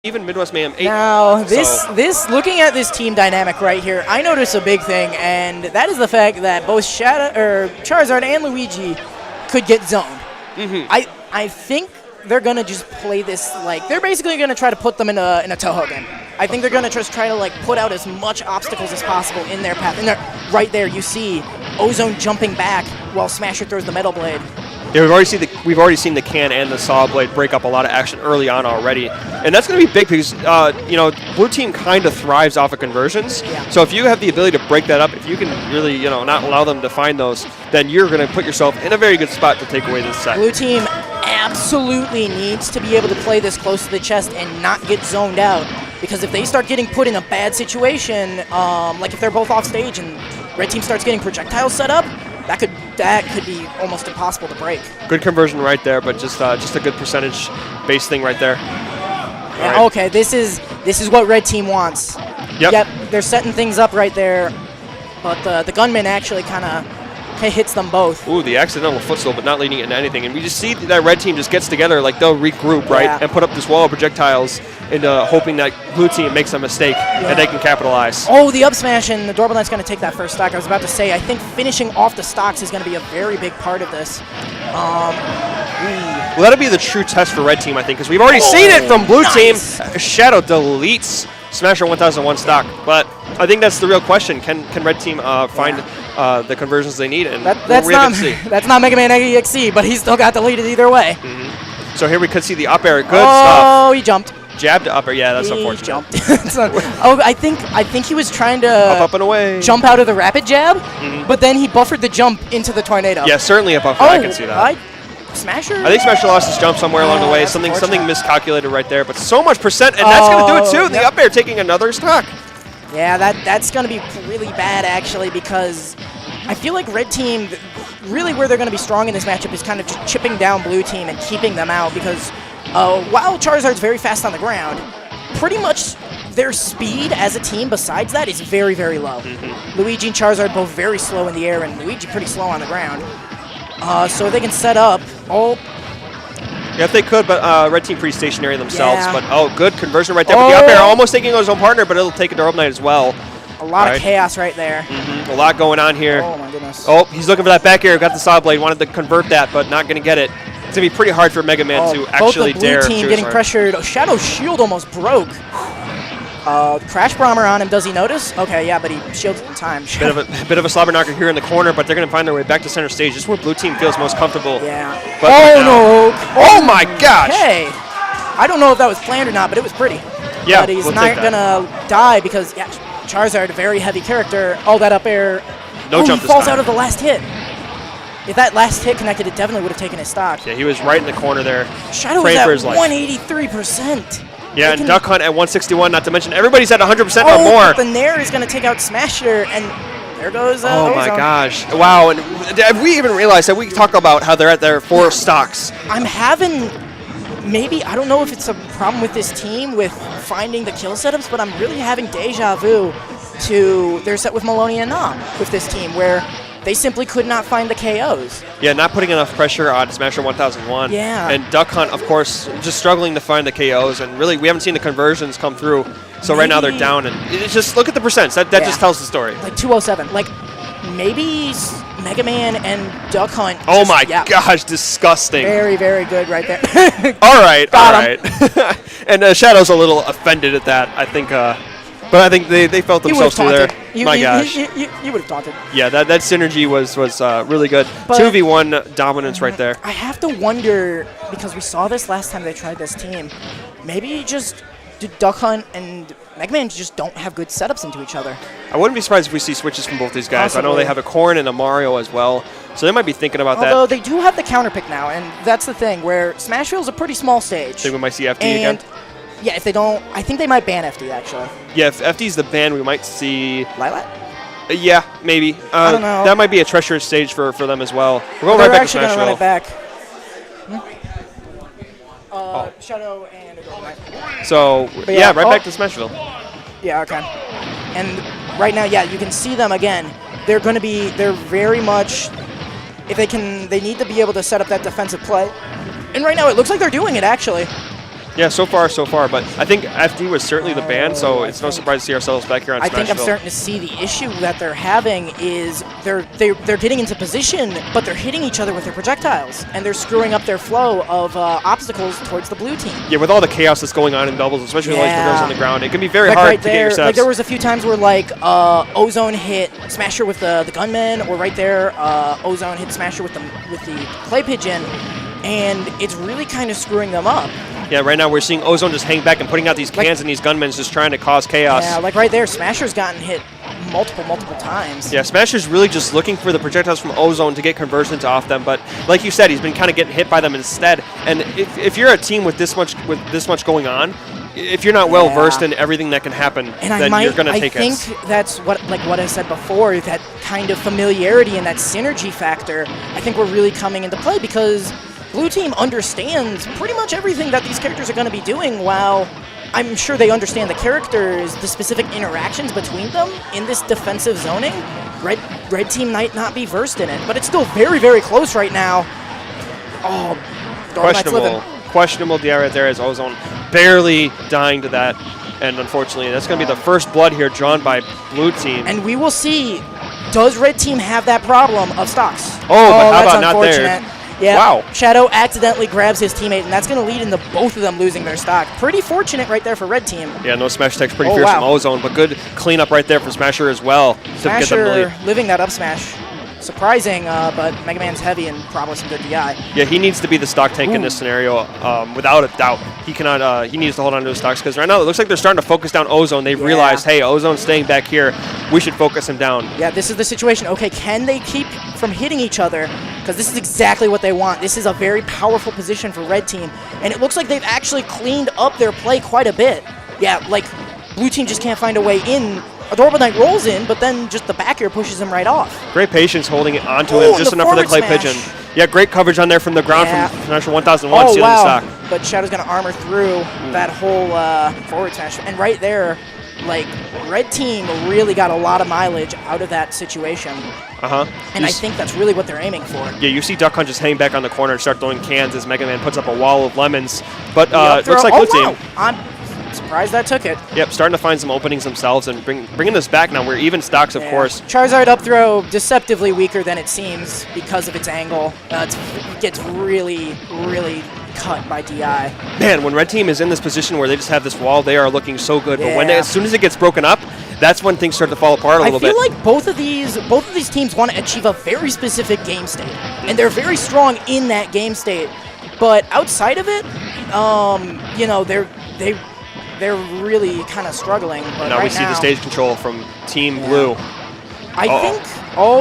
even Midwest Mayhem 8. Now, looking at this team dynamic right here, I notice a big thing, and that is the fact that both Charizard and Luigi could get zoned. I think they're going to just play this like, they're basically going to try to put them in a Toho game. I think they're going to just try to like put out as much obstacles as possible in their path. And right there, you see Ozone jumping back while Smasher throws the Metal Blade. Yeah, we've already seen the can and the Saw Blade break up a lot of action early on already, and that's going to be big because blue team kind of thrives off of conversions. Yeah. So if you have the ability to break that up, if you can really not allow them to find those, then you're going to put yourself in a very good spot to take away this set. Blue team absolutely needs to be able to play this close to the chest and not get zoned out, because if they start getting put in a bad situation, like if they're both off stage and red team starts getting projectiles set up, that could be almost impossible to break. Good conversion right there, but just a good percentage base thing right there. Yeah, right. Okay, this is what red team wants. Yep, they're setting things up right there, but the gunman actually kind of hits them both. Ooh, the accidental footstool, but not leading into anything. And we just see that red team just gets together, like they'll regroup, right, and put up this wall of projectiles into hoping that blue team makes a mistake and they can capitalize. Oh, the up smash, and the Doorbell Knight's going to take that first stock. I was about to say, I think finishing off the stocks is going to be a very big part of this. Well, that'll be the true test for red team, I think, because we've already seen it from blue team. Shadow deletes Smasher1001 stock, but I think that's the real question. Can red team find the conversions they need? And that's not Mega Man EXE, but he's still got the lead either way. So here we could see the up air. Good stuff. Oh, he jumped. Jab to up air. Yeah, that's unfortunate. He jumped. I think he was trying to up and away. Jump out of the rapid jab, but then he buffered the jump into the tornado. Yeah, certainly a buffer. I can see that. Smasher? I think Smasher lost his jump somewhere along the way. Something miscalculated right there, but so much percent, and that's going to do it too. The up air taking another stock. Yeah, that's going to be really bad actually, because I feel like red team, really where they're going to be strong in this matchup is kind of just chipping down blue team and keeping them out, because while Charizard's very fast on the ground, pretty much their speed as a team besides that is very, very low. Luigi and Charizard both very slow in the air, and Luigi pretty slow on the ground. So they can set up. Yeah, if they could, but red team pretty stationary themselves. Yeah. But good conversion right there. But the up air almost taking his own partner, but it'll take a Doorbell Knight as well. A lot of chaos right there. A lot going on here. Oh my goodness. Oh, he's looking for that back air. Got the Saw Blade. Wanted to convert that, but not going to get it. It's going to be pretty hard for Mega Man to actually dare. Both the blue team getting pressured. Shadow's shield almost broke. Crash Bomber on him. Does he notice? Okay, yeah, but he shields in time. Bit of a slobber knocker here in the corner, but they're going to find their way back to center stage. This is where blue team feels most comfortable. Yeah. But no! Oh my gosh! Hey, I don't know if that was planned or not, but it was pretty. Yeah, but he's not going to die because Charizard, a very heavy character. All that up air. No jump. He falls out of the last hit. If that last hit connected, it definitely would have taken his stock. Yeah, he was right in the corner there. Shadow was at 183%. Yeah, and Duck Hunt at 161, not to mention everybody's at 100% or more. The Nair is going to take out Smasher, and there goes oh my gosh. Wow, and have we even realized that we talk about how they're at their 4 stocks? I'm having, maybe, I don't know if it's a problem with this team with finding the kill setups, but I'm really having deja vu to their set with Maloney and Nam with this team, where they simply could not find the KOs. Yeah, not putting enough pressure on Smasher1001. Yeah. And Duck Hunt, of course, just struggling to find the KOs. And really, we haven't seen the conversions come through. So right now they're down. And it's just look at the percents. That just tells the story. Like 207. Like maybe Mega Man and Duck Hunt. Oh my gosh, disgusting. Very, very good right there. all right. And Shadow's a little offended at that, I think. But I think they felt themselves through there. My gosh. You would have taunted. Yeah, that synergy was really good. But 2v1 dominance right there. I have to wonder, because we saw this last time they tried this team, maybe just Duck Hunt and Mega Man just don't have good setups into each other. I wouldn't be surprised if we see switches from both these guys. Possibly. I know they have a Corn and a Mario as well, so they might be thinking about that. Although they do have the counter pick now, and that's the thing, where Smashville's a pretty small stage. Think we might see FD again? Yeah, if they don't, I think they might ban FD, actually. Yeah, if FD's the ban, we might see... Lilac? Yeah, maybe. I don't know. That might be a treacherous stage for them as well. We're going right back to Smashville. They're actually going to run it back. Shadow and a Doorbell Knight. So, right back to Smashville. Yeah, okay. And right now, you can see them again. They're very much, they need to be able to set up that defensive play. And right now, it looks like they're doing it, actually. Yeah, so far, but I think FD was certainly the ban, so it's no surprise to see ourselves back here on Smashville. I think I'm starting to see the issue that they're having is they're getting into position, but they're hitting each other with their projectiles, and they're screwing up their flow of obstacles towards the blue team. Yeah, with all the chaos that's going on in doubles, especially with girls on the ground, it can be very hard to get your steps. Like there was a few times where like Ozone hit Smasher with the gunman, or right there Ozone hit Smasher with the clay pigeon, and it's really kind of screwing them up. Yeah, right now we're seeing Ozone just hang back and putting out these cans and these gunmen just trying to cause chaos. Yeah, like right there, Smasher's gotten hit multiple times. Yeah, Smasher's really just looking for the projectiles from Ozone to get conversions off them, but like you said, he's been kind of getting hit by them instead. And if you're a team with this much going on, if you're not well versed in everything that can happen, then you're going to take it. I think that's what I said before, that kind of familiarity and that synergy factor, I think we're really coming into play, because Blue Team understands pretty much everything that these characters are going to be doing, while I'm sure they understand the characters, the specific interactions between them in this defensive zoning. Red Team might not be versed in it, but it's still very, very close right now. Oh, questionable DI right there as Ozone barely dying to that, and unfortunately that's going to be the first blood here drawn by Blue Team. And we will see, does Red Team have that problem of stocks? But how about not there? Yeah, wow. Shadow accidentally grabs his teammate, and that's going to lead into both of them losing their stock. Pretty fortunate right there for Red Team. Yeah, no smash tech's pretty fierce from Ozone, but good cleanup right there from Smasher as well. Smasher living that up smash. Surprising, but Mega Man's heavy and probably some good DI. Yeah, he needs to be the stock tank in this scenario, without a doubt. He cannot. He needs to hold on to his stocks, because right now it looks like they're starting to focus down Ozone. They've realized, hey, Ozone's staying back here. We should focus him down. Yeah, this is the situation. Okay, can they keep from hitting each other? Because this is exactly what they want. This is a very powerful position for Red Team, and it looks like they've actually cleaned up their play quite a bit. Yeah, like Blue Team just can't find a way in. Adorable Knight rolls in, but then just the back air pushes him right off. Great patience holding it onto him, just enough for the clay pigeon. Yeah, great coverage on there from the ground from Smasher1001 stealing the stock. But Shadow's going to armor through that whole forward smash. And right there, like, Red Team really got a lot of mileage out of that situation. And I think that's really what they're aiming for. Yeah, you see Duck Hunt just hang back on the corner and start throwing cans as Mega Man puts up a wall of lemons. But it looks like Blue Team. I'm surprised that took it. Yep, starting to find some openings themselves and bringing this back now. We're even stocks, of course. Charizard up throw, deceptively weaker than it seems because of its angle. It gets really, really cut by DI. Man, when Red Team is in this position where they just have this wall, they are looking so good. But as soon as it gets broken up, that's when things start to fall apart a little bit. I feel like both of these teams want to achieve a very specific game state, and they're very strong in that game state. But outside of it, you know, they're really kind of struggling. But now we see the stage control from Team Blue. I think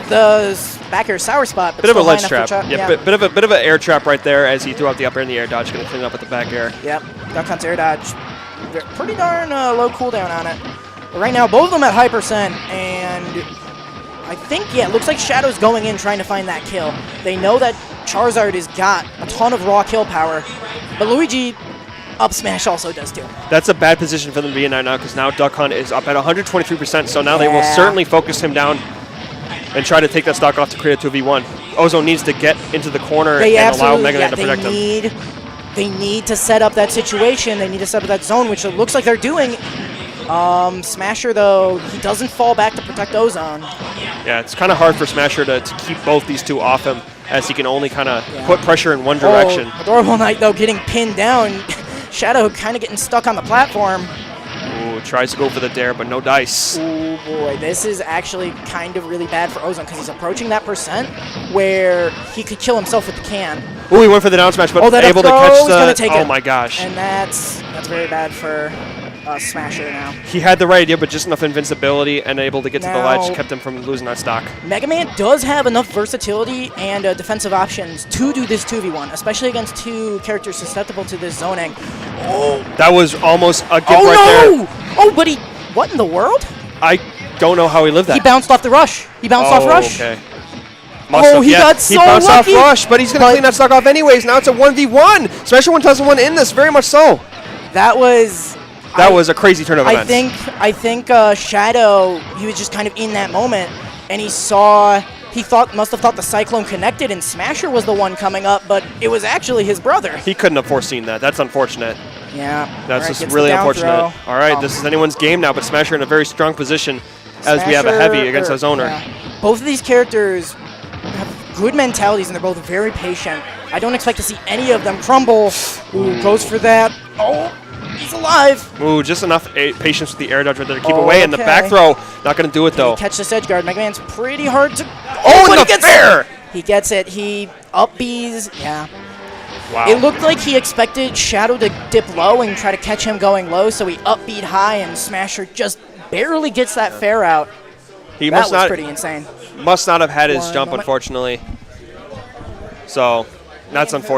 the back air sour spot. But bit of a ledge trap. Bit of an air trap right there as he threw out the up air in the air dodge. Going to clean it up with the back air. Yep, Duck Hunt's air dodge. Pretty darn low cooldown on it. But right now, both of them at high percent, and I think, it looks like Shadow's going in trying to find that kill. They know that Charizard has got a ton of raw kill power, but Luigi up smash also does too. That's a bad position for them to be in right now, because now Duck Hunt is up at 123%, so now they will certainly focus him down and try to take that stock off to create a 2v1. Ozone needs to get into the corner and allow Mega Man to protect him. They need to set up that situation. They need to set up that zone, which it looks like they're doing. Smasher, though, he doesn't fall back to protect Ozone. Yeah, it's kind of hard for Smasher to keep both these two off him, as he can only kind of put pressure in one direction. Adorable Knight, though, getting pinned down. Shadow kind of getting stuck on the platform. Ooh, tries to go for the dare, but no dice. Oh boy, this is actually kind of really bad for Ozone, because he's approaching that percent where he could kill himself with the can. Oh, he went for the down smash, but able to catch the... Oh my gosh. And that's very bad for Smasher now. He had the right idea, but just enough invincibility and able to get to the ledge kept him from losing that stock. Mega Man does have enough versatility and defensive options to do this 2v1, especially against two characters susceptible to this zoning. Oh, that was almost a gift there. Oh, but what in the world? I don't know how he lived that. He bounced off the rush. He bounced off rush. Okay. He got so lucky. He bounced off rush, but he's going to clean that stock off anyways. Now it's a 1v1. Smasher1001 in this, very much so. That was a crazy turn of events. I think Shadow, he was just kind of in that moment, and he saw he must have thought the Cyclone connected and Smasher was the one coming up, but it was actually his brother. He couldn't have foreseen that. That's unfortunate. Yeah. That's just really unfortunate. All right, this is anyone's game now, but Smasher in a very strong position as we have a heavy against Ozone. Yeah. Both of these characters have good mentalities, and they're both very patient. I don't expect to see any of them crumble. Ooh, goes for that. Oh, he's alive. Ooh, just enough patience with the air dodge right there to keep away, and the back throw, not going to do it, though. Catch this edge guard. Mega Man's pretty hard to... Oh, and the fair! He gets it. He up-Bs. Yeah. Wow. It looked like he expected Shadow to dip low and try to catch him going low, so he up-beat high, and Smasher just barely gets that fair out. He that was pretty insane. Must not have had his jump, unfortunately. So, that's unfortunate.